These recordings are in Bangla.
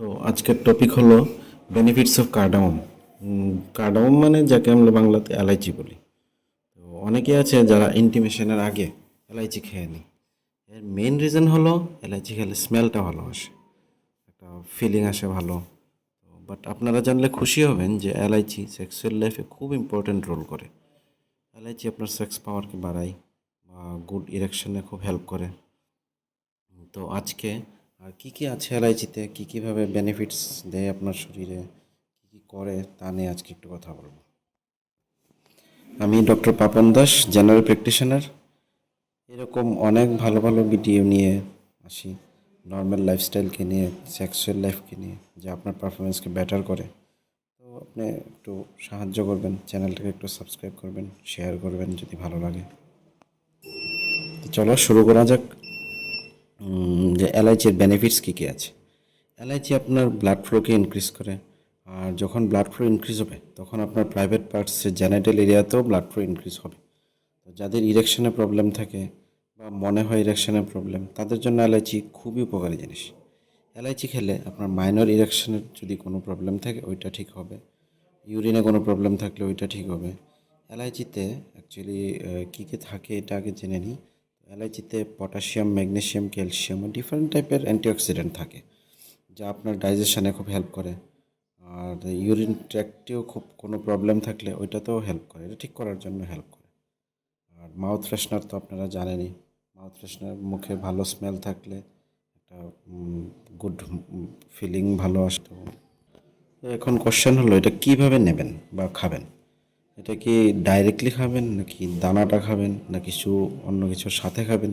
তো আজকের টপিক হলো বেনিফিটস অফ কার্ডামম। কার্ডামম মানে যাকে আমরা বাংলাতে এলাইচি বলি। তো অনেকে আছে যারা ইন্টিমেশনের আগে এলাইচি খেয়ে নি। এর মেইন রিজন হলো এলাইচি খেলে স্মেলটা ভালো আসে, একটা ফিলিং আসে ভালো। বাট আপনারা জানলে খুশি হবেন যে এলাইচি সেক্সুয়াল লাইফে খুব ইম্পর্ট্যান্ট রোল করে। এলাইচি আপনার সেক্স পাওয়ারকে বাড়ায় বা গুড ইরেকশনে খুব হেল্প করে। তো আজকে আর কি কি আছে এলআইচিতে, কী কীভাবে বেনিফিটস দেয় আপনার শরীরে, কী কী করে তা নিয়ে আজকে একটু কথা বলবো। আমি doctor Papon Das, general practitioner. এরকম অনেক ভালো ভালো ভিডিও নিয়ে আসি, নর্মাল লাইফস্টাইলকে নিয়ে, সেক্সুয়াল লাইফকে নিয়ে, যা আপনার পারফরমেন্সকে বেটার করে। তো আপনি একটু সাহায্য করবেন, চ্যানেলটাকে একটু সাবস্ক্রাইব করবেন, শেয়ার করবেন যদি ভালো লাগে। তো চলো শুরু করা যাক। যে এলআইচির বেনিফিটস কী কী আছে। এলআইচি আপনার ব্লাড ফ্লোকে ইনক্রিজ করে, আর যখন ব্লাড ফ্লো ইনক্রিজ হবে তখন আপনার private পার্টসের genital এরিয়াতেও blood flow increase হবে। তো যাদের ইরেকশনের প্রবলেম থাকে বা মনে হয় ইরেকশনের প্রবলেম, তাদের জন্য এলআইচি খুবই উপকারী জিনিস। এলআইচি খেলে আপনার মাইনর ইরেকশনের যদি কোনো প্রবলেম থাকে ওইটা ঠিক হবে, ইউরিনে কোনো প্রবলেম থাকলে ওইটা ঠিক হবে। এলআইচিতে অ্যাকচুয়ালি কী কী থাকে এটা আগে জেনে নিই। এলআইচিতে পটাশিয়াম, ম্যাগনেশিয়াম, ক্যালসিয়াম ও ডিফারেন্ট টাইপের অ্যান্টিঅক্সিডেন্ট থাকে, যা আপনার ডাইজেশনে খুব হেল্প করে। আর ইউরিন ট্র্যাক্টেও খুব কোনো প্রবলেম থাকলে ওইটাতেও হেল্প করে, এটা ঠিক করার জন্য হেল্প করে। আর মাউথ ফ্রেশনার তো আপনারা জানেনই, মাউথ ফ্রেশনার মুখে ভালো স্মেল থাকলে একটা গুড ফিলিং ভালো আসতো। এখন কোশ্চেন হলো এটা কিভাবে নেবেন বা খাবেন। এটা কি ডাইরেক্টলি খাবেন, নাকি দানাটা খাবেন, না কিছু অন্য কিছুর সাথে খাবেন?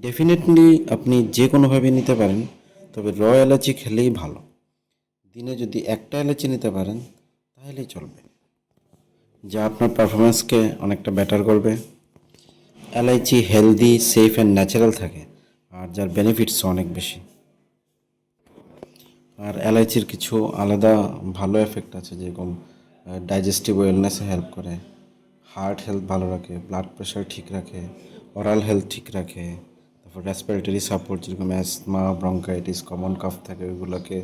ডেফিনেটলি আপনি যে কোনোভাবে নিতে পারেন, তবে র এলাচি খেলেই ভালো। দিনে যদি একটা এলাচি নিতে পারেন তাহলেই চলবে, যা আপনার পারফরমেন্সকে অনেকটা বেটার করবে। এলাইচি হেলদি, সেফ অ্যান্ড ন্যাচারাল থাকে, আর যার বেনিফিটস অনেক বেশি। আর এলাইচির কিছু আলাদা ভালো এফেক্ট আছে, যেরকম ডাইজেস্টিভ ওয়েলনেসে হেল্প করে, হার্ট হেলথ ভালো রাখে, ব্লাড প্রেশার ঠিক রাখে, ওরাল হেলথ ঠিক রাখে, তারপর রেসপিরেটরি সাপোর্ট, যেরকম অ্যাসমা, ব্রঙ্কাইটিস, কমন কাফ থাকে ওইগুলোকে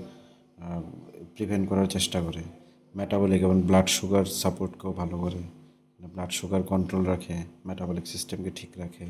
প্রিভেন্ট করার চেষ্টা করে। মেটাবলিক এবং ব্লাড সুগার সাপোর্টকেও ভালো করে, ব্লাড সুগার কন্ট্রোল রাখে, মেটাবলিক সিস্টেমকে ঠিক রাখে।